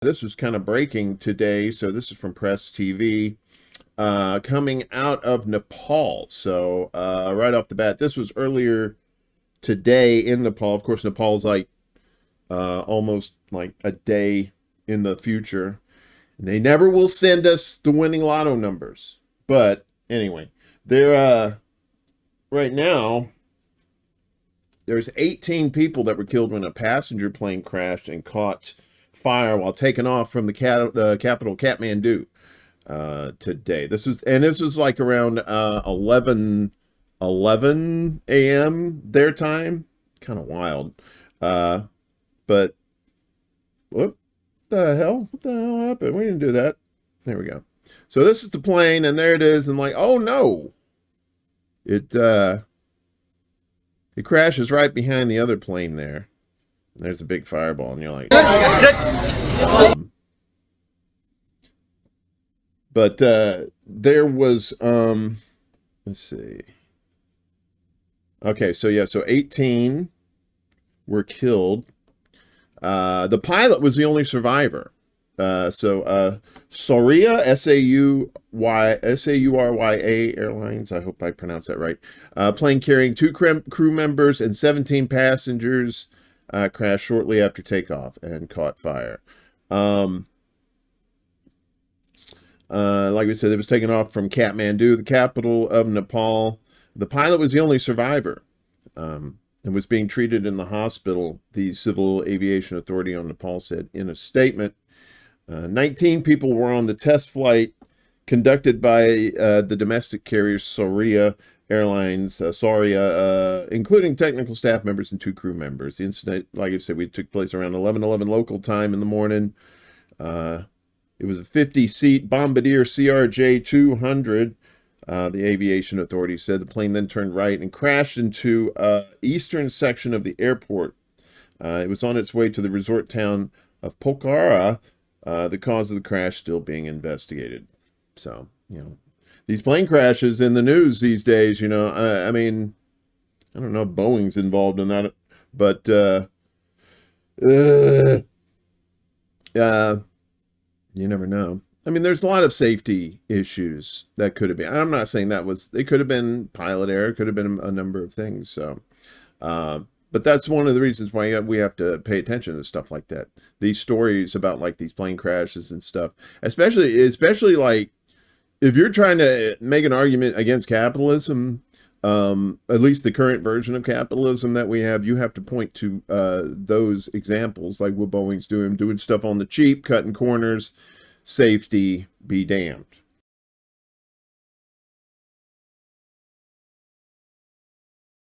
This was kind of breaking today, so this is from Press TV, coming out of Nepal. So right off the bat, this was earlier today in Nepal. Of course, Nepal's like almost like a day in the future. They never will send us the winning lotto numbers. But anyway, they're right now, there's 18 people that were killed when a passenger plane crashed and caught fire while taking off from the capital Kathmandu today. This was like around 11 a.m. their time. Kind of wild. But what the hell? What the hell happened? We didn't do that. There we go. So this is the plane, and there it is, and like, oh no. It crashes right behind the other plane there. And there's a big fireball, and you're like, but there was let's see. Okay, so yeah, so 18 were killed. The pilot was the only survivor. Saurya, Saurya Airlines, I hope I pronounced that right. Plane carrying 2 crew members and 17 passengers crashed shortly after takeoff and caught fire. Like we said, it was taken off from Kathmandu, the capital of Nepal. The pilot was the only survivor and was being treated in the hospital, the Civil Aviation Authority on Nepal said in a statement. 19 people were on the test flight conducted by the domestic carrier Saurya Airlines, including technical staff members and 2 crew members. The incident, like I said, took place around 11:11 local time in the morning. It was a 50-seat Bombardier CRJ-200. The aviation authority said the plane then turned right and crashed into eastern section of the airport. It was on its way to the resort town of Pokhara. The cause of the crash still being investigated. So, these plane crashes in the news these days, I mean, I don't know if Boeing's involved in that, but you never know. I mean, there's a lot of safety issues that could have been. I'm not saying it could have been pilot error, it could have been a number of things. So, but that's one of the reasons why we have to pay attention to stuff like that. These stories about like these plane crashes and stuff, especially like if you're trying to make an argument against capitalism, at least the current version of capitalism that we have, you have to point to those examples, like what Boeing's doing stuff on the cheap, cutting corners, safety be damned.